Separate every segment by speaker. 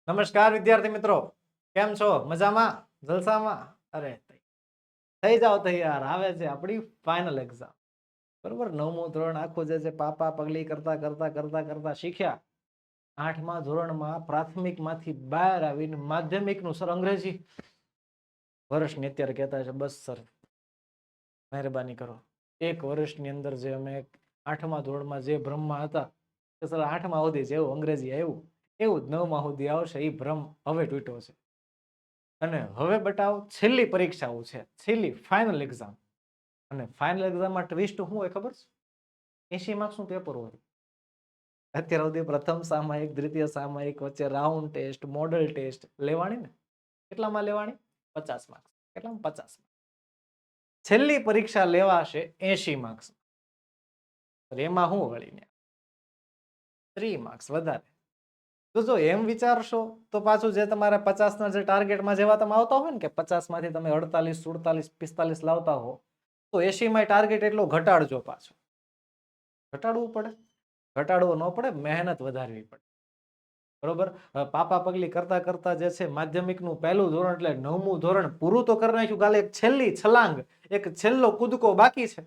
Speaker 1: નમસ્કાર વિદ્યાર્થી મિત્રો, કેમ છો? મજામાં? જલસામાં? અરે થઈ જાઓ તૈયાર, આવે છે આપણી ફાઇનલ એક્ઝામ. બરોબર, 9મું ધોરણ આખું જે છે પાપા પગલી કરતા કરતા કરતા કરતા શીખ્યા. 8મા ધોરણમાં પ્રાથમિકમાંથી બહાર આવીને માધ્યમિકનું સર અંગ્રેજી વર્ષની અત્યારે કહેતા છે. બસ સર, મહેરબાની કરો. એક વર્ષની અંદર જે અમે 8મા ધોરણમાં જે ભ્રમમાં હતા કે સર 8મા સુધી જેવું અંગ્રેજી આવ્યું એવું જ 9મા સુધી આવશે, એ ભ્રમ હવે તૂટ્યો છે. અને હવે બતાવો, છેલ્લી પરીક્ષાઓ છે, છેલ્લી ફાઇનલ એક્ઝામ. અને ફાઇનલ એક્ઝામમાં ટ્વિસ્ટ શું હોય ખબર છે? 80 માર્ક્સનું પેપર હોય. અત્યાર સુધી પ્રથમ સામયિક, દ્વિતીય સામયિક વચ્ચે રાઉન્ડ ટેસ્ટ, મોડલ ટેસ્ટ લેવાની ને. કેટલામાં લેવાની? 50 માર્ક્સ. કેટલામાં? 50. છેલ્લી પરીક્ષા લેવાશે 80 માર્ક્સ. એમાં શું વળીને 3 માર્ક્સ વધારે. તો જો એમ વિચારશો તો પાછું જે તમારે 50ના જે ટાર્ગેટમાં જેવા તમે આવતા હોય ને કે 50માંથી તમે 48, 47, 45 લાવતા હો, તો 80માં ટાર્ગેટ એટલો ઘટાડજો પાછો. ઘટાડવું પડે? ઘટાડવો ન પડે, મહેનત વધારવી પડે. બરોબર, પાપા પગલી કરતા કરતા જે છે માધ્યમિકનું પહેલું ધોરણ એટલે 9મું ધોરણ પૂરું તો કરી નાખ્યું. કાલે એક છેલ્લી છલાંગ, એક છેલ્લો કૂદકો બાકી છે,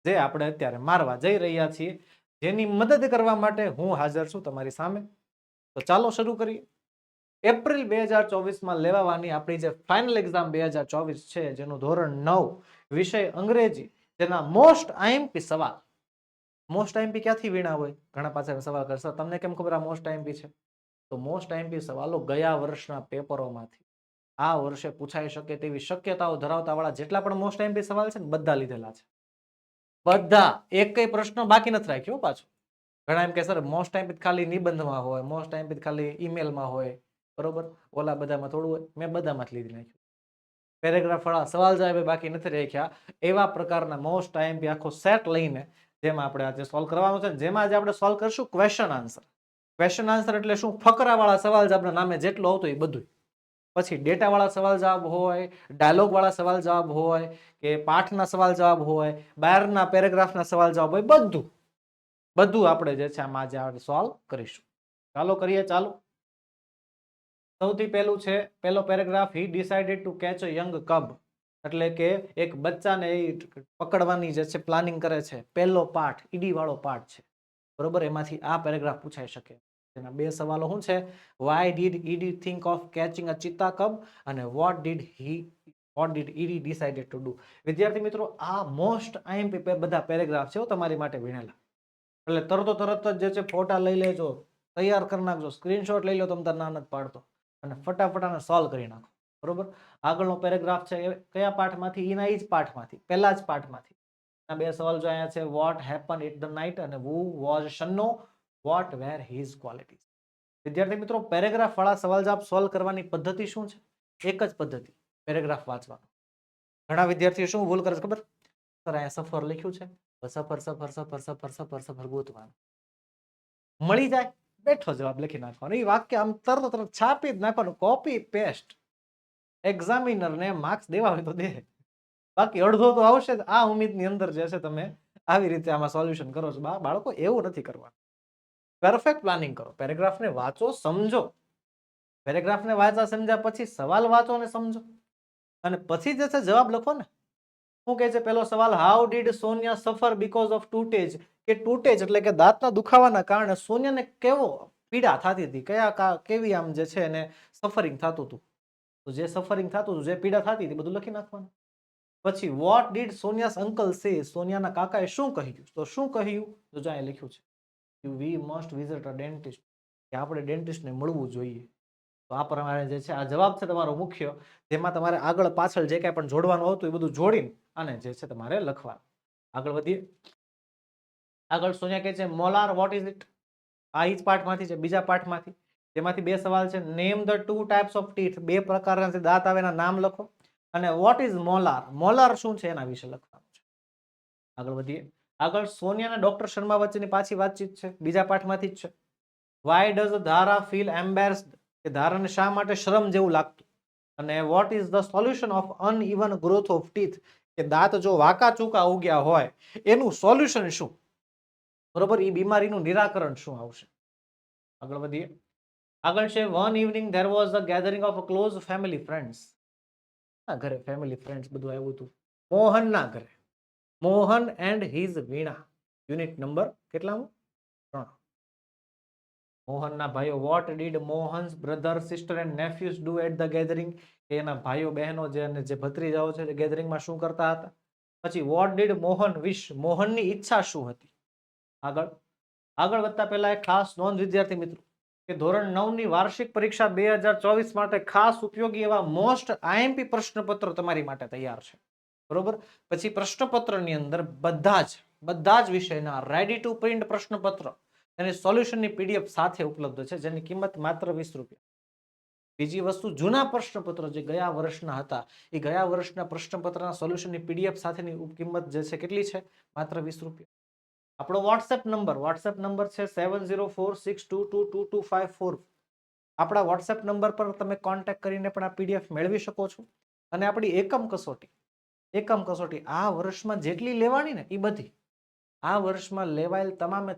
Speaker 1: જે આપણે અત્યારે મારવા જઈ રહ્યા છીએ. જેની મદદ કરવા માટે હું હાજર છું તમારી સામે. તો ચાલો શરૂ કરીએ. એપ્રિલ 2024માં લેવાવાની આપણી જે ફાઇનલ એક્ઝામ 2024 છે, જેનું ધોરણ 9, વિષય અંગ્રેજી, જેના મોસ્ટ આઈએમપી સવાલ. મોસ્ટ આઈએમપી ક્યાંથી વીણા હોય? ઘણા પાસે સવાલ કરશે, તમને કેમ ખબર આ મોસ્ટ આઈએમપી છે? તો મોસ્ટ આઈએમપી સવાલો ગયા વર્ષના પેપરોમાંથી આ વર્ષે પૂછાઈ શકે તેવી શક્યતાઓ ધરાવતા વાળા જેટલા પણ મોસ્ટ આઈએમપી સવાલ છે ને, બધા લીધેલા છે. બધા, એક કઈ પ્રશ્ન બાકી નથી રાખ્યો પાછો. ઘણા એમ કે સર મોસ્ટ આઈએમપી ખાલી નિબંધમાં હોય, મોસ્ટ આઈએમપી ખાલી ઈમેલમાં હોય, બરોબર, ઓલા બધામાં થોડું હોય. મેં બધામાં જ લીધી નાખ્યું. પેરેગ્રાફ વાળા સવાલ જવાબ બાકી નથી રાખ્યા. એવા પ્રકારના મોસ્ટ આઈએમપી આખો સેટ લઈને જેમાં આપણે આજે સોલ્વ કરવાનું છે. જેમાં આજે આપણે સોલ્વ કરશું ક્વેશ્ચન આન્સર. ક્વેશ્ચન આન્સર એટલે શું? ફકરા વાળા સવાલ જવાબના નામે જેટલું આવતું એ બધું. પછી ડેટા વાળા સવાલ જવાબ હોય, ડાયલોગ વાળા સવાલ જવાબ હોય, કે પાઠના સવાલ જવાબ હોય, બહારના પેરેગ્રાફના સવાલ જવાબ હોય, બધું બધું આપણે જે છે આમાં આજે સોલ્વ કરીશું. ચાલો કરીએ. ચાલો, સૌથી પહેલું છે પહેલો paragraph. He decided to catch a young cub, એટલે કે એક બચ્ચાને પકડવાની જે છે પ્લાનિંગ કરે છે. પહેલો પાઠ ઈડી વાળો પાઠ છે, બરોબર. એમાંથી આ પેરેગ્રાફ પૂછાઈ શકે. એના બે સવાલો શું છે? Why did Ed think of catching a cheetah cub, અને what did Ed decided to do. વિદ્યાર્થી મિત્રો, આ મોસ્ટ આઈએમપી બધા પેરેગ્રાફ છે તમારી માટે ભણેલા. એટલે તરત જ જે છે ફોટા લઈ લેજો, તૈયાર કરી નાખજો, સ્ક્રીનશોટ લઈ લો, તમને ના નથી પાડતો, અને ફટાફટ સોલ્વ કરી નાખો. બરોબર, આગળનો પેરેગ્રાફ છે એ કયા પાઠમાંથી? એના જ પાઠમાંથી, પહેલા જ પાઠમાંથી. બે સવાલ જો અહીંયા છે. What happen at the night, અને who was Shanno, what were his qualities. વિદ્યાર્થી મિત્રો, પેરેગ્રાફ વાળા સવાલ જવાબ સોલ્વ કરવાની પદ્ધતિ શું છે? એક જ પદ્ધતિ, પેરેગ્રાફ વાંચવાનો. ઘણા વિદ્યાર્થીઓ શું ભૂલ કરે છે ખબર? સર અહીંયા સફર લખ્યું છે, સફર સફર સફર સફર સફર સફર ગોતવાનું. મળી જાય, બેઠો જવાબ લખી નાખવાનો. એ વાક્ય આમ તરત છાપી જ નાખવાનું, કોપી પેસ્ટ. એક્ઝામિનર ને માર્ક્સ દેવા હોય તો દે, બાકી અડધો તો આવશે જ. આ ઉમ્મીદની અંદર જે છે તમે આવી રીતે આમાં સોલ્યુશન કરો છો. બાળકો, એવું નથી કરવાનું. પરફેક્ટ પ્લાનિંગ કરો. પેરેગ્રાફને વાંચો, સમજો. પેરેગ્રાફને વાંચા સમજ્યા પછી સવાલ વાંચો અને સમજો, અને પછી જે છે જવાબ લખો ને. શું કહે છે પેલો સવાલ? હાઉ ડીડ સોનિયા સફર બીકોઝ ઓફ ટૂટેજ, કે ટૂટેજ એટલે કે દાંતના દુખાવાના કારણે સોનિયાને કેવો પીડા થતી હતી, કેવી આમ જે છે એને સફરિંગ થતું હતું. તો જે સફરિંગ થતું હતું, જે પીડા થતી હતી, બધું લખી નાખવાનું. પછી વોટ ડીડ સોનિયાસ અંકલ સે, સોનિયાના કાકાએ શું કહ્યું? તો શું કહ્યું? તો જો અહીંયા લખ્યું છે, we must visit a dentist, કે આપણે ડેન્ટિસ્ટને મળવું જોઈએ. તો આ પ્રમાણે જે છે આ જવાબ છે તમારો મુખ્ય, જેમાં તમારે આગળ પાછળ જે કાંઈ પણ જોડવાનું આવતું એ બધું જોડીને અને જે છે તમારે લખવાનું. આગળ વધીએ. આગળ સોનિયા કહે છે મોલાર વોટ ઇઝ ઇટ. આ જ પાઠમાંથી છે, બીજા પાઠમાંથી. તેમાંથી બે સવાલ છે. Name the two types of teeth, બે પ્રકારના જે દાંત આવે એના નામ લખો. અને વોટ ઇઝ મોલાર, મોલાર શું છે એના વિશે લખવાનું છે. આગળ વધીએ. આગળ સોનિયા અને ડોક્ટર શર્મા વચ્ચેની પાછી વાતચીત છે, બીજા પાઠમાંથી જ છે. વાય ડઝ ધારા ફીલ એમ્બેરેસ્ડ, કે ધારાને શા માટે શરમ જેવું લાગતું. અને what is the solution of uneven growth of teeth, કે દાંત જો વાંકા ચૂકા ઉગ્યા હોય એનું સોલ્યુશન શું. બરોબર, એ બીમારીનું નિરાકરણ શું આવશે. આગળ વધીએ. આગળ છે one evening there was the gathering of a close family friends. ના ઘરે ફેમિલી ફ્રેન્ડ્સ બધું આવ્યું હતું. મોહન ના ઘરે. Mohan and his Veena. Unit number કેટલામું? 3. મોહનના ભાઈઓ. What did Mohan's brother sister and nephews do at the gathering? એના ભાઈઓ બહેનો જે ભત્રીજાઓ છે ગેધરિંગમાં શું કરતા હતા? પછી વોટ ડીડ મોહન વિશ? મોહનની ઈચ્છા શું હતી? આગળ વધતા પહેલા એક ખાસ નોંધ વિદ્યાર્થી મિત્રો કે ધોરણ 9 ની વાર્ષિક પરીક્ષા 2024 માટે ખાસ ઉપયોગી એવા મોસ્ટ આઈએમપી પ્રશ્નપત્રો તમારી માટે તૈયાર છે. બરોબર. પછી પ્રશ્નપત્રની અંદર બધા જ વિષયના રેડી ટુ પ્રિન્ટ પ્રશ્નપત્ર અને સોલ્યુશનની પીડીએફ સાથે ઉપલબ્ધ છે, જેની કિંમત માત્ર 20 રૂપિયા. બીજી વસ્તુ, જૂના પ્રશ્નપત્રો જે ગયા વર્ષના હતા એ ગયા વર્ષના પ્રશ્નપત્રના સોલ્યુશનની પીડીએફ સાથેની કિંમત જે છે કેટલી છે? માત્ર 20 રૂપિયા. આપણો વોટ્સએપ નંબર છે 7046222254. આપણા વોટ્સએપ નંબર પર તમે કોન્ટેક્ટ કરીને પણ આ પીડીએફ મેળવી શકો છો. અને આપણી એકમ કસોટી આ વર્ષમાં જેટલી લેવાની ને એ બધી આ વર્ષમાં લેવાયેલ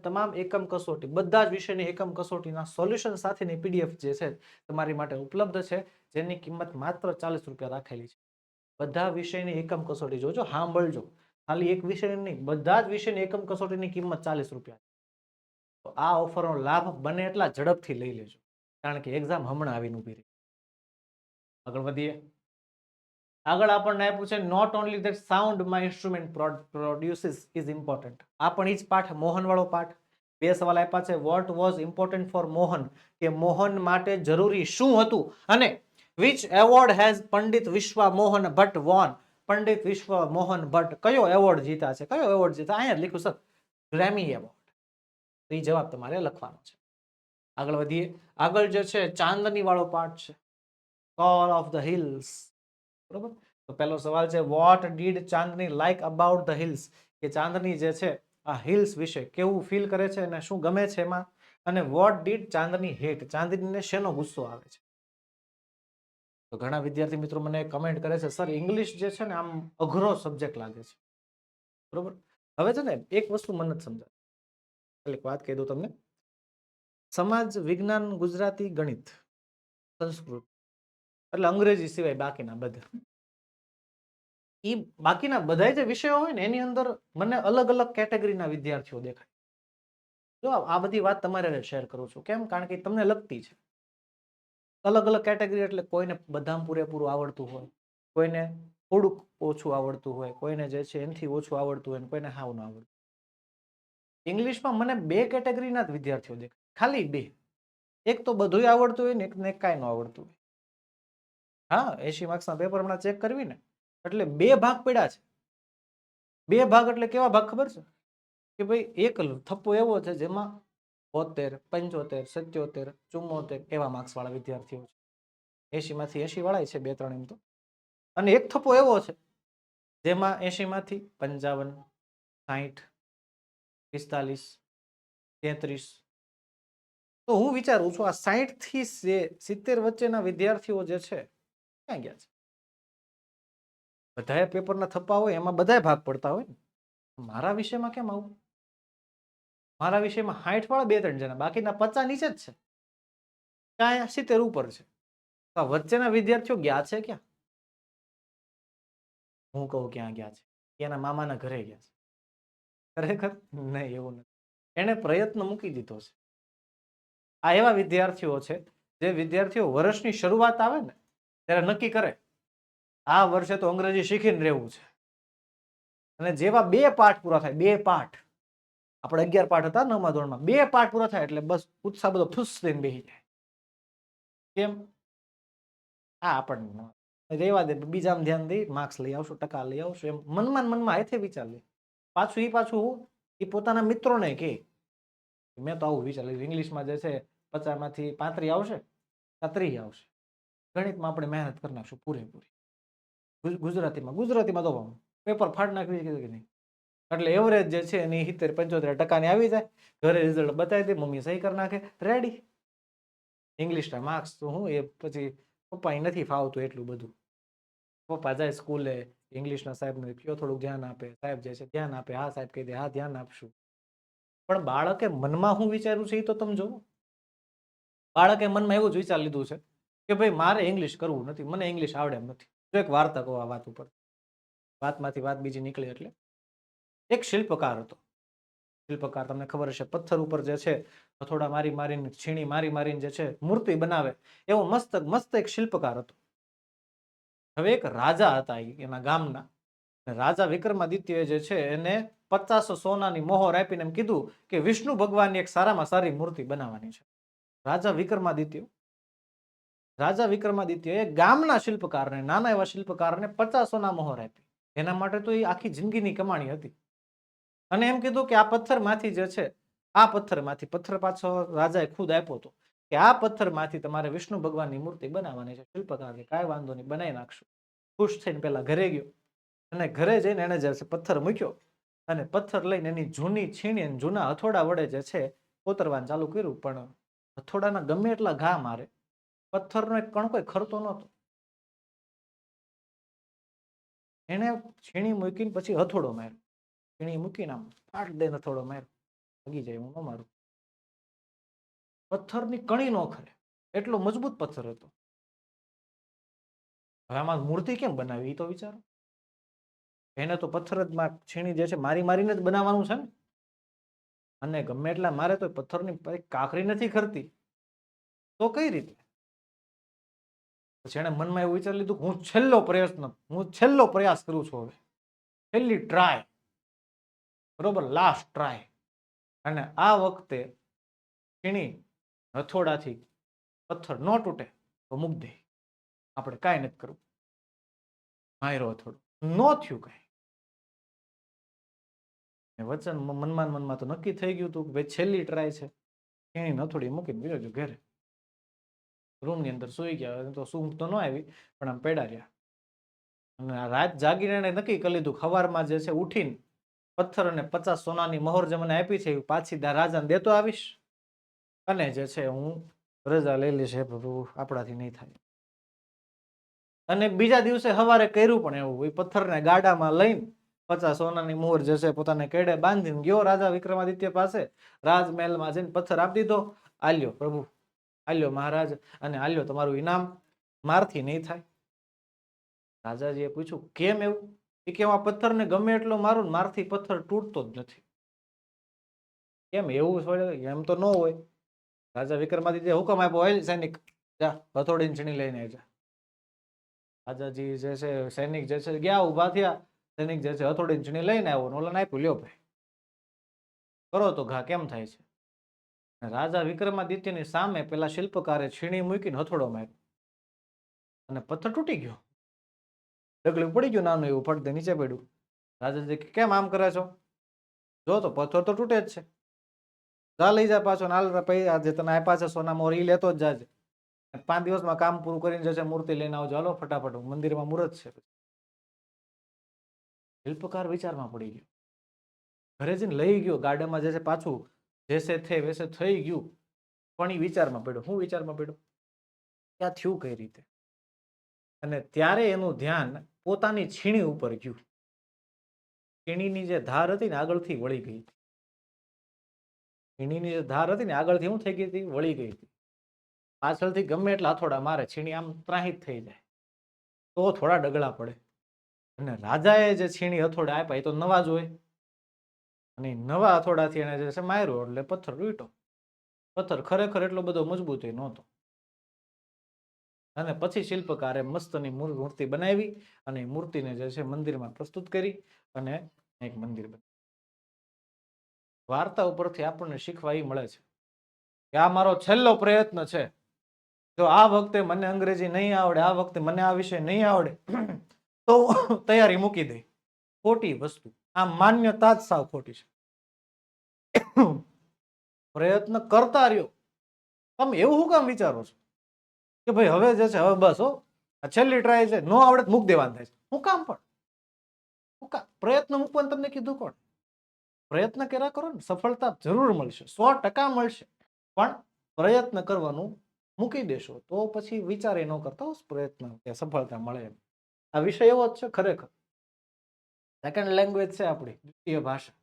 Speaker 1: તમામ એકમ કસોટી બધા જ વિષયની એકમ કસોટીના સોલ્યુશન સાથેની પીડીએફ જે છે તમારી માટે ઉપલબ્ધ છે, જેની કિંમત માત્ર 40 રૂપિયા રાખેલી છે. બધા વિષયની એકમ કસોટી જોજો, સાંભળજો. ખાલી એક વિષય નહીં, બધા જ વિષયની એકમ કસોટીની કિંમત 40 રૂપિયા. તો આ ઓફરનો લાભ બને એટલા ઝડપથી લઈ લેજો, કારણ કે એક્ઝામ હમણાં આવીને ઉભી રહી. આગળ વધીએ. આગળ આપણને આપ્યું છે not only that sound my instrument produces is important. આ પણ ઈ જ પાઠ, મોહન વાળો પાઠ. 2 સવાલ આપ્યા છે. What was important for Mohan? કે મોહન માટે જરૂરી શું હતું? અને which award has Pandit Vishwa Mohan Bhatt won? Pandit Vishwa Mohan Bhatt કયો એવોર્ડ જીતા છે? કયો એવોર્ડ જીતા? અહીંયા લખ્યું સર, ગ્રેમી એવોર્ડ. તો એ જવાબ તમારે લખવાનો છે. આગળ વધીએ. આગળ જે છે ચાંદની વાળો પાઠ છે, કોલ ઓફ ધ હિલ્સ. બરોબર. તો પહેલો સવાલ છે what did Chandni like about the hills? કે ચાંદની જે છે આ હિલ્સ વિશે કેવું ફીલ કરે છે અને શું ગમે છે એમાં. અને વોટ ડીડ ચાંદની હેટ? ચાંદનીને શેનો ગુસ્સો આવે છે? તો ઘણા વિદ્યાર્થી મિત્રો મને કમેન્ટ કરે છે, સર ઇંગ્લિશ જે છે ને આમ અઘરો સબ્જેક્ટ લાગે છે. બરોબર. હવે છે ને એક વસ્તુ મને જ સમજાય, એટલે વાત કહી દઉં તમને. સમાજ વિજ્ઞાન, ગુજરાતી, ગણિત, સંસ્કૃત એટલે અંગ્રેજી સિવાય બાકીના બધા એ બાકીના બધા જે વિષયો હોય ને એની અંદર મને અલગ અલગ કેટેગરીના વિદ્યાર્થીઓ દેખાય. જો આ બધી વાત તમારે શેર કરું છું. કેમ? કારણ કે તમને લગતી છે. અલગ અલગ કેટેગરી એટલે કોઈને બધામાં પૂરેપૂરું આવડતું હોય, કોઈને થોડુંક ઓછું આવડતું હોય, કોઈને જે છે એનાથી ઓછું આવડતું હોય, કોઈને હાવ ન આવડતું. ઇંગ્લિશમાં મને 2 કેટેગરીના જ વિદ્યાર્થીઓ દેખાય, ખાલી 2. એક તો બધું આવડતું હોય ને એકને કાંઈ ન આવડતું હોય. હા, 80 માર્ક્સના પેપર હમણાં ચેક કરવી ને એટલે 2 ભાગ પડ્યા છે. 2 ભાગ એટલે કેવા ભાગ ખબર છે? કે ભાઈ એક થપ્પો એવો છે જેમાં 72, 75, 77, 74 એવા માર્ક્સ વાળા વિદ્યાર્થીઓ છે. 80 માંથી 80 વાળા છે 2-3 એમ તો. અને એક થપ્પો એવો છે જેમાં 80 માંથી 55, 60, 45, 33. તો હું વિચારું છું આ 60 થી 70 વચ્ચેના વિદ્યાર્થીઓ જે છે ક્યાં ગયા છે? બધાએ પેપરના થપ્પા હોય એમાં બધાએ ભાગ પડતા હોય ને. મારા વિષયમાં કેમ આવું? મારા વિષયમાં 60 વાળા 2-3 જણા, બાકીના 50 નીચે જ છે, ક્યાં 70 ઉપર છે. તો વચ્ચેના વિદ્યાર્થીઓ ગયા છે ક્યાં? હું કહું ક્યાં ગયા છે? એના મામાના ઘરે ગયા છે. ખરેખર નહીં, એવું નથી. એને પ્રયત્ન મૂકી દીધો છે. આ એવા વિદ્યાર્થીઓ છે જે વિદ્યાર્થીઓ વર્ષની શરૂઆત આવે ને ત્યારે નક્કી કરે આ વર્ષે તો અંગ્રેજી શીખીને રહેવું છે. અને જેવા 2 પાઠ પૂરા થાય, 2 પાઠ, આપણે 11 પાઠ હતા 9મા ધોરણમાં, 2 પાઠ પૂરા થાય એટલે બસ ઉત્સાહ બધો ફૂસ દઈને બેસી જાય. કેમ? આ આપણને રેવા દે, બીજામાં ધ્યાન દઈ, માર્ક્સ લઈ આવશું, ટકા લઈ આવશું, એમ મનમાં હાથે વિચાર લે. પાછું એ પોતાના મિત્રોને કે મેં તો આવું વિચાર લીધું, ઇંગ્લિશમાં જે છે 50 માંથી 35 આવશે, 30 આવશે, ગણિતમાં આપણે મહેનત કરી નાખશું પૂરેપૂરી, ગુજરાતીમાં તો પેપર ફાડ નાખવી કે નહીં. એટલે એવરેજ જે છે એની 70-75 ની આવી જાય, ઘરે રિઝલ્ટ બતાવી દે, મમ્મી સહી કરી નાખે, રેડી. ઇંગ્લિશના માર્ક્સ તો હું એ પછી પપ્પા નથી ફાવતું એટલું બધું. પપ્પા જાય સ્કૂલે, ઇંગ્લિશના સાહેબને કયો થોડુંક ધ્યાન આપે, સાહેબ જે છે ધ્યાન આપે, હા સાહેબ કહી દે હા ધ્યાન આપશું. પણ બાળકે મનમાં શું વિચાર્યું છે એ તો તમે જોવો. બાળકે મનમાં એવું જ વિચાર લીધું છે કે ભાઈ મારે ઇંગ્લિશ કરવું નથી, મને ઇંગ્લિશ આવડે એમ નથી. જો એક વાર્તા કહું આ વાત ઉપર, વાતમાંથી વાત બીજી નીકળી. એટલે એક શિલ્પકાર હતો. શિલ્પકાર તમને ખબર હશે, પથ્થર ઉપર જે છે હથોડા મારી મારીને, છીણી મારી મારીને જે છે મૂર્તિ બનાવે, એવો મસ્ત મસ્ત એક શિલ્પકાર હતો. હવે એક રાજા હતા એના ગામના. રાજા વિક્રમાદિત્ય જે છે એને 50 સોનાની મોહર આપીને એમ કીધું કે વિષ્ણુ ભગવાનની એક સારામાં સારી મૂર્તિ બનાવવાની છે. રાજા વિક્રમાદિત્યએ ગામના શિલ્પકારને, નાના એવા શિલ્પકારને 50 સોના મોહર આપી. એના માટે તો એ આખી જિંદગીની કમાણી હતી. અને એમ કીધું કે આ પથ્થરમાંથી જે છે, આ પથ્થરમાંથી, પથ્થર પાછો રાજાએ ખુદ આપ્યો હતો કે આ પથ્થરમાંથી તમારે વિષ્ણુ ભગવાનની મૂર્તિ બનાવવાની છે. શિલ્પકાર કે કાંઈ વાંધો નહીં, બનાવી નાખશું. ખુશ થઈને પેલા ઘરે ગયો અને ઘરે જઈને એને જે છે પથ્થર મૂક્યો અને પથ્થર લઈને એની જૂની છીણી જૂના હથોડા વડે જે છે કોતરવાનું ચાલુ કર્યું. પણ હથોડાના ગમે એટલા ઘા મારે, પથ્થરનો એક કણ કોઈ ખરતો નહોતો. એને છીણી મૂકીને પછી હથોડો માર્યો. છીણી મૂકીને આમ ફાટ દઈને હથોડો માર્યો. ભાગી જાય, હું ન મારું. પથ્થરની કણી ન ખરે, એટલો મજબૂત પથ્થર હતો. હવે આમાં મૂર્તિ કેમ બનાવી એ તો વિચારો. એને તો પથ્થર જ છીણી જે છે મારી મારીને જ બનાવવાનું છે ને. અને ગમે એટલા મારે તો પથ્થરની કાંકરી નથી ખરતી, તો કઈ રીતે? પછી એને મનમાં એવું વિચારી લીધું, હું છેલ્લો પ્રયાસ કરું છું. હવે છેલ્લી ટ્રાય, બરોબર, લાસ્ટ ટ્રાય. અને આ વખતે છીણી હથોડાથી પથ્થર ન તૂટે તો મૂક દે, આપણે કાંઈ નથી કરવું. માયરો હથોડો, ન થયું કઈ. વચન મનમાં તો નક્કી થઈ ગયું હતું કે ભાઈ છેલ્લી ટ્રાય છે. છીણી હથોડી મૂકીને ગયો ઘરે. રૂમની અંદર સુઈ ગયા. તો સૂંઘ તો ન આવી, પણ આમ પેડા રહ્યા. અને રાત જાગીને એને નક્કી કરી લીધું, સવારમાં જે છે ઉઠીને પથ્થર અને 50 સોનાની મહોર જે મને આપી છે એ પાછી રાજાને દેતો આવીશ અને જે છે હું રજા લઈ લઈશ. પ્રભુ, આપણાથી નહીં થાય. અને બીજા દિવસે સવારે કર્યું પણ એવું. પથ્થરને ગાડામાં લઈને 50 સોનાની મોહર જે છે પોતાને કેડે બાંધીને ગયો રાજા વિક્રમાદિત્ય પાસે. રાજમહેલમાં જઈને પથ્થર આપી દીધો. આલ્યો પ્રભુ, આલ્યો મહારાજ, અને આલ્યો તમારું ઇનામ, મારથી નહીં થાય. રાજાજીએ પૂછ્યું, કેમ એવું? એ કે આ પથ્થરને ગમે એટલો મારું, મારથી પથ્થર તૂટતો જ નથી. કેમ એવું હોય? એમ તો ન હોય. રાજા વિક્રમાદિત્ય હુકમ આપ્યો, હોય સૈનિક, જા હથોડીને છીણી લઈને જા. રાજાજી જે છે સૈનિક જે છે ગયા, ઉભા થયા. સૈનિક જે છે હથોડીને છીણી લઈને આવ્યો, ઓલાને આપ્યું, લ્યો ભાઈ કરો તો ઘા કેમ થાય છે. રાજા વિક્રમાદિત્યની સામે પેલા શિલ્પકારે છીણી મૂકીને હથોડો માર્યો અને પથ્થર તૂટી ગયો. ડગલું પડી ગયું નાનું એવું, ફટતે નીચે પડ્યું. રાજાજી કેમ આમ કરે છો? જો તો પથ્થર તો તૂટે જ છે. જા લઈ જા પાછો, જે તને આપ્યા છે સોના મોર, ઈ લેતો જ જાજે. 5 દિવસમાં કામ પૂરું કરીને જશે, મૂર્તિ લઈને આવજો. હાલો ફટાફટ, મંદિરમાં મુહૂર્ત છે. શિલ્પકાર વિચારમાં પડી ગયો. ઘરે જઈને લઈ ગયો, ગાર્ડનમાં જે છે પાછું જેસે થે વેસે થઈ ગયું. પણ એ વિચારમાં પડ્યો. શું વિચારમાં પડ્યો? ક્યાં થયું કઈ રીતે? અને ત્યારે એનું ધ્યાન પોતાની છીણી ઉપર ગયું. છીણીની જે ધાર હતી ને આગળથી વળી ગઈ હતી. છીણીની જે ધાર હતી ને આગળથી શું થઈ ગઈ હતી? વળી ગઈ હતી. પાછળથી ગમે એટલા હથોડા મારે, છીણી આમ ત્રાહિત થઈ જાય તો થોડા ડગલા પડે. અને રાજાએ જે છીણી હથોડા આપ્યા એ તો નવા જ હોય. અને નવા હથોડાથી એને જે છે માર્યો એટલે પથ્થર તૂટ્યો. પથ્થર ખરેખર એટલો બધો મજબૂત નહોતો. અને પછી શિલ્પકારે મસ્તની મૂર્તિ બનાવી અને મૂર્તિને જે છે મંદિરમાં પ્રસ્તુત કરી અને એક મંદિર બનાવ્યું. વાર્તા ઉપરથી આપણને શીખવા એ મળે છે કે આ મારો છેલ્લો પ્રયત્ન છે. જો આ વખતે મને અંગ્રેજી નહીં આવડે, આ વખતે મને આ વિષય નહીં આવડે, તો તૈયારી મૂકી દે. ખોટી વસ્તુ. આ માન્યતા જ સાવ ખોટી છે. પ્રયત્ન કરતા રહ્યો. તમે એવું શું કામ વિચારો છો કે ભાઈ હવે જે છે હવે બસ હો આ છેલ્લી ટ્રાય છે, નો આવડે તો મૂક દેવાનું થાય છે? હું કામ? પણ પ્રયત્ન મૂકવાનું તમને કીધું કોણ? પ્રયત્ન કર્યા કરો ને, સફળતા જરૂર મળશે, 100% મળશે. પણ પ્રયત્ન કરવાનું મૂકી દેશો તો પછી વિચારે ન કરતા પ્રયત્ન કે સફળતા મળે એમ. આ વિષય એવો જ છે ખરેખર. સેકન્ડ લેંગ્વેજ છે આપણી દ્વિતીય ભાષા.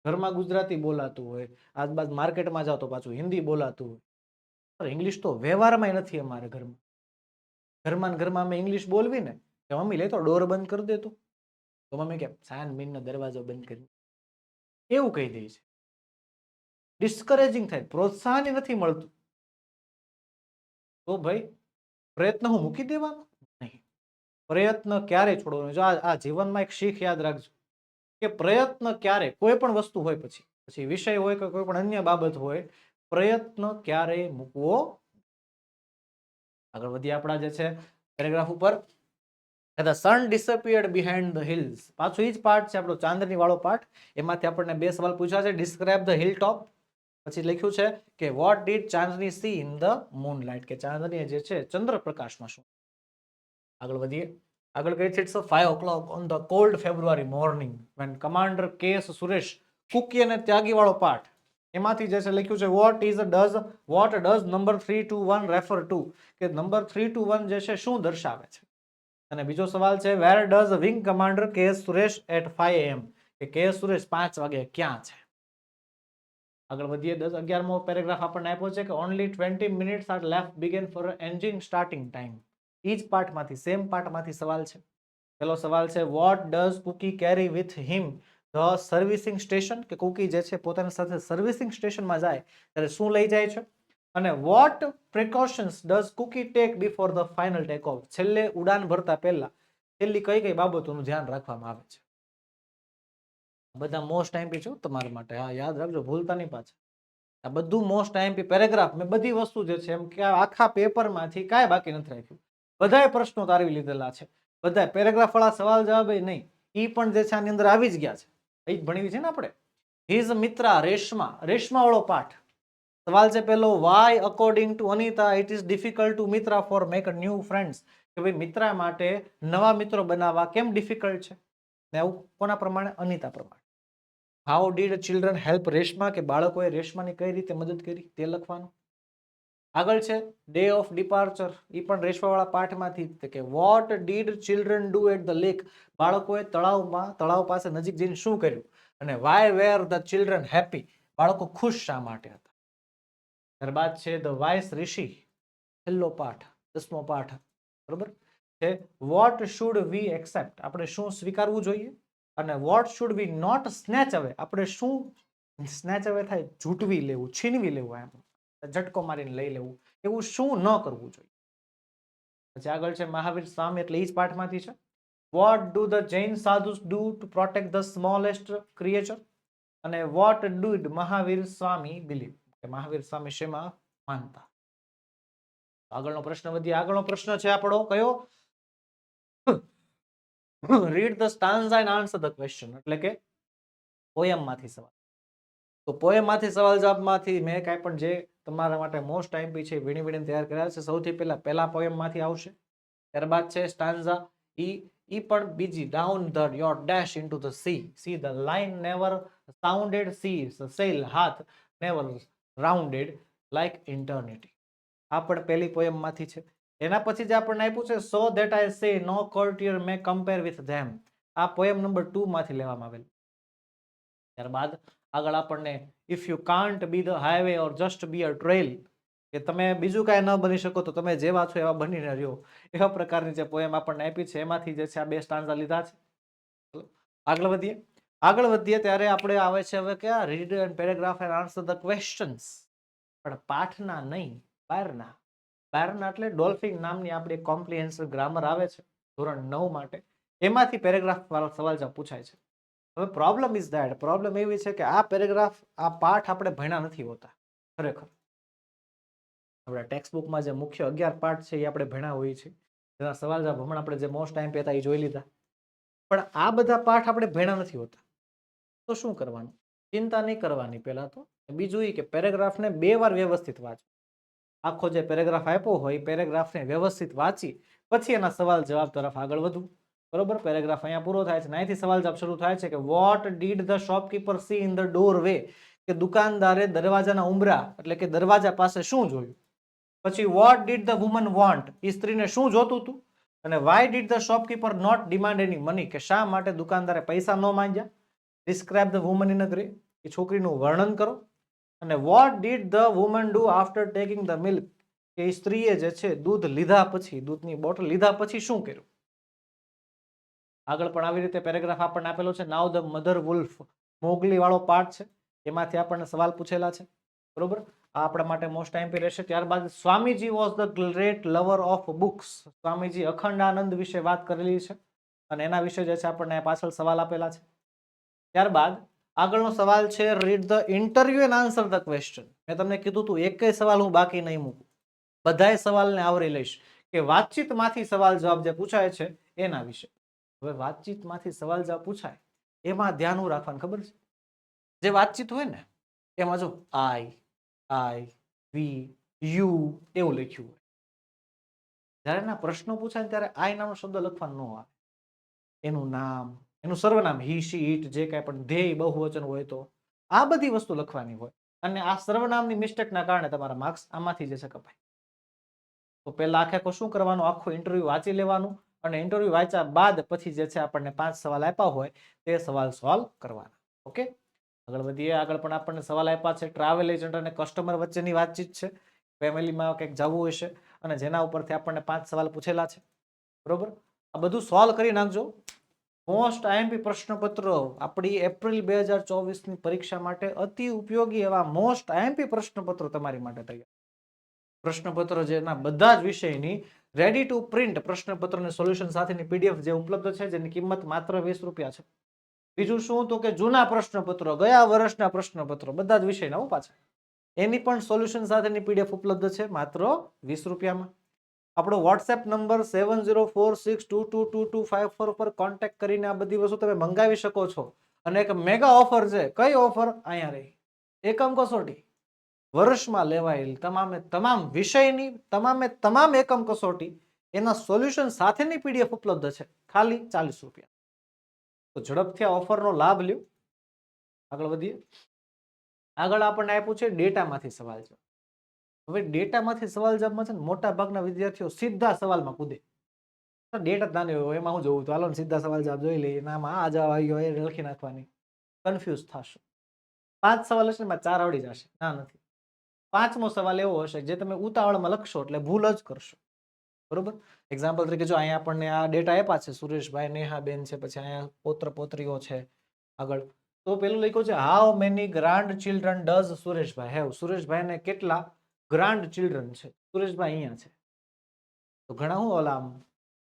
Speaker 1: ઘરમાં ગુજરાતી બોલાતું હોય, આજુબાજુ માર્કેટમાં જાઓ તો પાછું હિન્દી બોલાતું હોય. ઇંગ્લિશ તો વ્યવહારમાં નથી અમારે ઘરમાં. ઘરમાં અમે ઇંગ્લિશ બોલવી ને કે મમ્મી લે તો ડોર બંધ કરી દે તું, તો મમ્મી કે સાન મીન નો દરવાજો બંધ કરી, એવું કહી દે છે. ડિસ્કરેજિંગ થાય, પ્રોત્સાહન નથી મળતું. તો ભાઈ પ્રયત્ન હું મૂકી દેવાનો નહીં. પ્રયત્ન ક્યારે છોડવાનો? જો આ જીવનમાં એક શીખ યાદ રાખજો કે પ્રયત્ન ક્યારે, કોઈ પણ વસ્તુ હોય, પછી વિષય હોય કે કોઈ પણ અન્ય બાબત હોય, પ્રયત્ન ક્યારેય મૂકવો. આગળ વધીએ આપણા જે છે પેરેગ્રાફ ઉપર. The sun disappeared behind the hills. પાછું ઈ જ પાર્ટ છે આપણો ચાંદની વાળો પાર્ટ. એમાંથી આપણને બે સવાલ પૂછ્યા છે. ડિસ્ક્રાઇબ ધ હિલ ટોપ. પછી લખ્યું છે કે what did Chandni C in the moonlight, કે ચાંદની જે છે ચંદ્રપ્રકાશમાં શું. આગળ વધીએ. આગળ કહે છે it's 5 o'clock on the cold February morning when Commander K.S. Suresh, Kuki અને ત્યાગી વાળો પાર્ટ, એમાંથી જે છે લખ્યું છે what does number 321 refer to, કે નંબર 321 જે છે શું દર્શાવે છે. અને બીજો સવાલ છે where does wing commander K.S. Suresh at 5 am, કે K.S. સુરેશ 5 વાગે ક્યાં છે. આગળ વધીએ. 11મો પેરેગ્રાફ આપણને આપ્યો છે કે only 20 minutes are left begin for engine starting time. ઈ જ પાર્ટમાંથી, સેમ પાર્ટમાંથી સવાલ છે. પેલો સવાલ છે what does Cookie carry with him the servicing station, કે કુકી જે છે પોતાની સાથે સર્વિસિંગ સ્ટેશનમાં જાય ત્યારે શું લઈ જાય છે. અને what precautions does Cookie take before the final takeoff, છેલ્લે ઉડાન ભરતા પહેલા છેલ્લી કઈ કઈ બાબતોનું ધ્યાન રાખવામાં આવે છે. બધા મોસ્ટ આઈએમપી છે તમારા માટે, હા યાદ રાખજો, ભૂલતા નહીં પાછા. આ બધું મોસ્ટ આઈએમપી પેરેગ્રાફ, મેં બધી વસ્તુ જે છે એમ કે આખા પેપરમાંથી કાંઈ બાકી નથી રાખ્યું. બધાય પ્રશ્નો તારવી લીધેલા છે, બધા પેરેગ્રાફ વાળા સવાલ જવાબ નહીં, ઈ પણ જે છે આની અંદર આવી જ ગયા છે. એ જ ભણવી છે ને આપણે. હિઝ મિત્રા રેશમા, રેશમા વાળો પાઠ. સવાલ છે પેલો why according to Anita it is difficult to મિત્રા for make a new friends, કે ભાઈ મિત્રા માટે નવા મિત્રો બનાવવા કેમ ડિફિકલ્ટ છે. ને આવું કોના પ્રમાણે? અનિતા પ્રમાણે. How did children help Reshma, કે બાળકોએ રેશમાની કઈ રીતે મદદ કરી તે લખવાનું. આગળ છે ડે ઓફ ડિપાર્ચર, એ પણ રેશમાવાળા પાઠમાંથી કે what did children do at the lake, બાળકોએ તળાવ પાસે નજીક જઈને શું કર્યું. અને why were the children happy, બાળકો ખુશ શા માટે હતા. ત્યારબાદ છે ધ વાઇસ ઋષિ, છેલ્લો પાઠ, 10મો પાઠ, બરોબર છે. વોટ શુડ વી એક્સેપ્ટ, આપણે શું સ્વીકારવું જોઈએ. અને what should we not snatch away, આપણે શું સ્નેચ અવે થાય ઝૂંટવી લેવું, છીનવી લેવું, એમ ઝટકો મારીને લઈ લેવું, એવું શું ન કરવું જોઈએ. પછી આગળ છે મહાવીર સ્વામી, એટલે એ જ પાઠમાંથી છે. What do the Jain sadhus do to protect the smallest creature, અને what did Mahavir Swami believe, કે મહાવીર સ્વામી શેમાં માનતા. આગળનો પ્રશ્ન વધીએ. આગળનો પ્રશ્ન છે આપણો કયો? Read the stanza and answer the question, એટલે કે પોયમમાંથી સવાલ. તો પોયમમાંથી સવાલ જવાબમાંથી મેં કાંઈ પણ જે તમારા માટે મોસ્ટ આઈએમપી છે વીણી તૈયાર કર્યા છે. સૌથી પહેલા પોયમમાંથી આવશે, ત્યારબાદ છે સ્ટાન્ઝા, ઈ પણ બીજી down the your dash into the sea the line never sounded, sea sail hath never rounded like eternity. આ પણ પહેલી પોયમમાંથી છે. એના પછી જે આપણને આપ્યું છે સો ધેટ આઈ સે નો courtier may compare with them, આ પોયમ નંબર 2 માંથી લેવામાં આવેલ. ત્યારબાદ આગળ આપણને if you can't B the highway or just B a trail, કે તમે બીજું કાંઈ ન બની શકો તો તમે જેવા છો એવા બનીને રહ્યો, એવા પ્રકારની જે પોયમ આપણને આપી છે એમાંથી જે છે આ બે સ્ટાન્ઝા લીધા છે. આગળ વધીએ ત્યારે આપણે આવે છે હવે કે read and paragraph and answer the questions, પણ પાઠના નહીં, બહારના. બહારના એટલે ડોલ્ફિન નામની આપણી કોમ્પ્રિહેન્સિવ ગ્રામર આવે છે ધોરણ 9 માટે, એમાંથી પેરેગ્રાફ વાળા સવાલ જવાબ પૂછાય છે. હવે પ્રોબ્લેમ ઇઝ ધેટ, પ્રોબ્લેમ એવી છે કે આ પેરેગ્રાફ, આ પાઠ આપણે ભણ્યા નથી હોતા. ખરેખર આપણા ટેક્સ્ટ બુકમાં જે મુખ્ય 11 પાઠ છે એ આપણે ભણ્યા હોઈએ છીએ, જેના સવાલ જવાબ હમણાં આપણે જે મોસ્ટ ટાઈમ હતા એ જોઈ લીધા, પણ આ બધા પાઠ આપણે ભણ્યા નથી હોતા. તો શું કરવાનું? ચિંતા નહીં કરવાની. પહેલા તો બીજું એ કે પેરેગ્રાફને 2 વાર વ્યવસ્થિત વાંચો. આખો જે પેરેગ્રાફ આપ્યો હોય એ પેરેગ્રાફને વ્યવસ્થિત વાંચી પછી એના સવાલ જવાબ તરફ આગળ વધવું. બરોબર, પેરેગ્રાફ અહીંયા પૂરો થાય છે. અહીંથી સવાલ જવાબ શરૂ થાય છે કે what did the shopkeeper C in the door way, કે દુકાનદારે દરવાજાના ઉંબરા એટલે કે દરવાજા પાસે શું જોયું. પછી what did the woman want, એ સ્ત્રીને શું જોતું હતું. અને why did the shopkeeper not demand any money, કે શા માટે દુકાનદારે પૈસા ન માંગ્યા. Describe the woman in a grey, એ છોકરીનું વર્ણન કરો. અને what did the woman do after taking the milk, કે સ્ત્રીએ જે છે દૂધ લીધા પછી, દૂધની બોટલ લીધા પછી શું કર્યું. આગળ પણ આવી રીતે પેરેગ્રાફ આપણને આપેલો છે. નાઉ ધ મધર વુલ્ફ, મોગલી વાળો પાર્ટ છે, એમાંથી આપણને સવાલ પૂછેલા છે. બરોબર, આ આપણા માટે મોસ્ટ આઈમ્પી રહેશે. ત્યારબાદ Swamiji was the great lover of books, Swamiji Akhandanand વિશે વાત કરેલી છે અને એના વિશે જે છે આપણને પાછળ સવાલ આપેલા છે. ત્યારબાદ આગળનો સવાલ છે read the interview and answer the question. મેં તમને કીધું તું એક સવાલ હું બાકી નહીં મૂકું, બધાય સવાલને આવરી લઈશ કે વાતચીતમાંથી સવાલ જવાબ જે પૂછાય છે એના વિશે. હવે વાતચીતમાંથી સવાલ જવાબ પૂછાય એમાં ધ્યાન રાખવાનું ખબર છે, જે વાતચીત હોય ને એમાં જો આઈ વી યુ એવું લખ્યું હોય. જ્યારે એના પ્રશ્નો પૂછાય ત્યારે આઈ નામનો શબ્દ લખવાનો ન આવે. એનું નામ, એનું સર્વનામ, હી શી ઇટ, જે કાંઈ પણ ધ્યેય બહુવચન હોય તો આ બધી વસ્તુ લખવાની હોય. અને આ સર્વનામની મિસ્ટેકના કારણે તમારા માર્ક્સ આમાંથી જે છે કપાય. તો પહેલા આખે શું કરવાનું, આખું ઇન્ટરવ્યુ વાંચી લેવાનું અને ઇન્ટરવ્યુ વાંચ્યા બાદ પછી જે છે આપણને 5 સવાલ આપ્યા હોય તે સવાલ સોલ્વ કરવાના. ઓકે, આગળ વધીએ. આગળ પણ આપણને સવાલ આપ્યા છે. ટ્રાવેલ એજન્ટ અને કસ્ટમર વચ્ચેની વાતચીત છે. ફેમિલીમાં કંઈક જવું હશે અને જેના ઉપરથી આપણને 5 સવાલ પૂછેલા છે. બરોબર, આ બધું સોલ્વ કરી નાખજો. મોસ્ટ આઈએમપી પ્રશ્નપત્ર આપણી એપ્રિલ 2024ની પરીક્ષા માટે અતિ ઉપયોગી એવા મોસ્ટ આઈએમપી પ્રશ્નપત્રો તમારી માટે તૈયાર. પ્રશ્નપત્ર જેના બધા જ વિષયની રેડી ટુ પ્રિન્ટ પ્રશ્નપત્રની સોલ્યુશન સાથેની પીડીએફ જે ઉપલબ્ધ છે, જેની કિંમત માત્ર 20 રૂપિયા છે. બીજું શું તો કે જૂના પ્રશ્નપત્રો, ગયા વર્ષના પ્રશ્નપત્રો બધા જ વિષયના પાછા, એની પણ સોલ્યુશન સાથેની પીડીએફ ઉપલબ્ધ છે માત્ર 20 રૂપિયામાં. આપણો વોટ્સએપ નંબર 7046222254 પર કોન્ટેક્ટ કરીને આ બધી વસ્તુ તમે મંગાવી શકો છો. અને એક મેગા ઓફર છે. કઈ ઓફર? અહીંયા રહી, એકમ કસોટી. વર્ષમાં લેવાયેલ તમામ વિષયની તમામ એકમ કસોટી એના સોલ્યુશન સાથેની પીડીએફ ઉપલબ્ધ છે ખાલી 40 રૂપિયા. તો ઝડપથી આ ઓફરનો લાભ લ્યો. આગળ વધીએ. આગળ આપણને આપ્યું છે ડેટામાંથી સવાલ જવાબ. હવે ડેટામાંથી સવાલ જવાબમાં છે ને મોટા ભાગના વિદ્યાર્થીઓ સીધા સવાલમાં કૂદે. ડેટા જ નાની હોય એમાં હું જોઉં તો હાલો ને સીધા સવાલ જવાબ જોઈ લઈએ, આમાં આ જવાબ આવી ગયો એ લખી નાખવાની. કન્ફ્યુઝ થશો. 5 સવાલ હશે એમાં 4 આવડી જશે. ના, નથી. 5મો સવાલ એવો હશે જે તમે ઉતાવળમાં લખશો એટલે ભૂલ જ કરશો. બરોબર, એક્ઝામ્પલ તરીકે જો અહીંયા આપણને આ ડેટા આપ્યા છે, સુરેશભાઈ, નેહાબેન છે, પછી અહીંયા પૌત્ર પૌત્રીઓ છે. આગળ તો પેલું લખ્યું છે how many grandchildren does Sureshbhai have. સુરેશભાઈને કેટલા ગ્રાન્ડ ચિલ્ડ્રન છે? સુરેશભાઈ અહીંયા છે. તો ઘણા હું ઓલા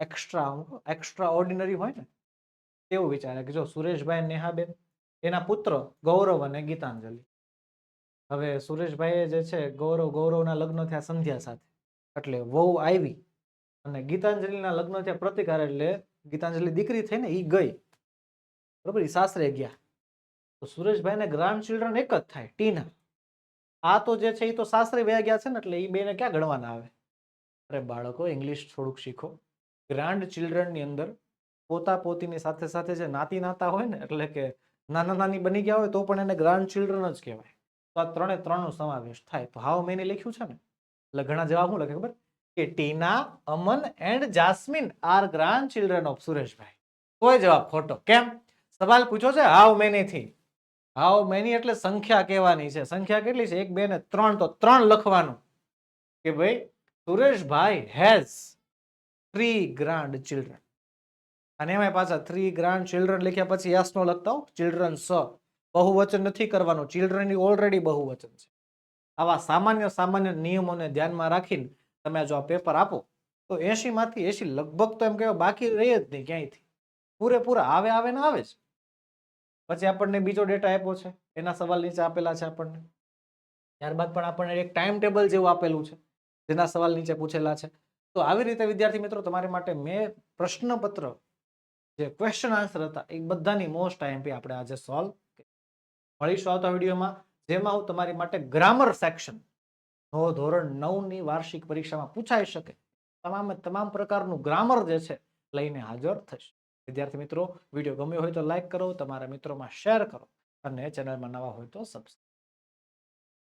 Speaker 1: એક્સ્ટ્રા ઓર્ડિનરી હોય ને તેવું વિચારે કે જો સુરેશભાઈ, નેહાબેન, એના પુત્ર ગૌરવ અને ગીતાંજલિ. હવે સુરેશભાઈ જે છે ગૌરવના લગ્ન થયા સંધ્યા સાથે એટલે વહુ આવી, અને ગીતાંજલિના લગ્ન થયા પ્રતિકાર એટલે ગીતાંજલિ દીકરી થઈ ને ઈ ગઈ. બરોબર, ઈ સાસરે ગયા. તો સુરેશભાઈને ગ્રાન્ડ ચિલ્ડ્રન એક જ થાય, ટીના. આ તો જે છે એ તો સાસરે વયા ગયા છે ને એટલે ઈ બેને ક્યાં ગણવાના આવે? અરે બાળકો, ઇંગ્લિશ થોડુંક શીખો. ગ્રાન્ડ ચિલ્ડ્રનની અંદર પોતા પોતીની સાથે સાથે જે નાતી નાતા હોય ને, એટલે કે નાના નાની બની ગયા હોય તો પણ એને ગ્રાન્ડ ચિલ્ડ્રન જ કહેવાય. તો આ 3 એ 3 નો સમાવેશ થાય. તો હાઉ મેની લખ્યું છે ને એટલે ઘણા જવાબ શું લખે ખબર? કે Tina, Aman and Jasmine are grandchildren of Sureshbhai. કોઈ જવાબ ખોટો. કેમ? સવાલ પૂછો છે હાઉ મેની થી. હાઉ મેની એટલે સંખ્યા કહેવાની છે. સંખ્યા કેટલી છે? 1 2 ને 3, તો 3 લખવાનું કે ભાઈ સુરેશભાઈ હેઝ 3 ગ્રાન્ડ ચિલ્ડ્રન. અને એમાં પાછા 3 ગ્રાન્ડ ચિલ્ડ્રન લખ્યા પછી યસ નો લખતા હો, ચિલ્ડ્રન બહુવચન નથી કરવાનું. ચિલ્ડ્રન ઓલરેડી બહુવચન છે. આવા સામાન્ય નિયમોને ધ્યાનમાં રાખીને તમે જો આ પેપર આપો તો 80 માંથી 80 લગભગ તો એમ કહેવાય બાકી રહે જ નહીં ક્યાંયથી. પૂરેપૂરા આવે ને આવે જ. પછી આપણને બીજો ડેટા આપ્યો છે, એના સવાલ નીચે આપેલા છે આપણને. ત્યારબાદ પણ આપણને એક ટાઈમ ટેબલ જેવું આપેલું છે જેના સવાલ નીચે પૂછેલા છે. તો આવી રીતે વિદ્યાર્થી મિત્રો તમારી માટે મેં પ્રશ્નપત્ર જે ક્વેશ્ચન આન્સર હતા એ બધાની મોસ્ટ આઈએમપી આપણે આજે સોલ્વ મળીશું આવતા વિડીયોમાં, જેમાં હું તમારી માટે ગ્રામર સેક્શન ધોરણ 9ની વાર્ષિક પરીક્ષામાં પૂછાઈ શકે તમામ પ્રકારનું ગ્રામર જે છે લઈને હાજર થશે. વિદ્યાર્થી મિત્રો, વિડીયો ગમ્યો હોય તો લાઈક કરો, તમારા મિત્રોમાં શેર કરો અને ચેનલમાં નવા હોય તો સબસ્ક્રાઇબ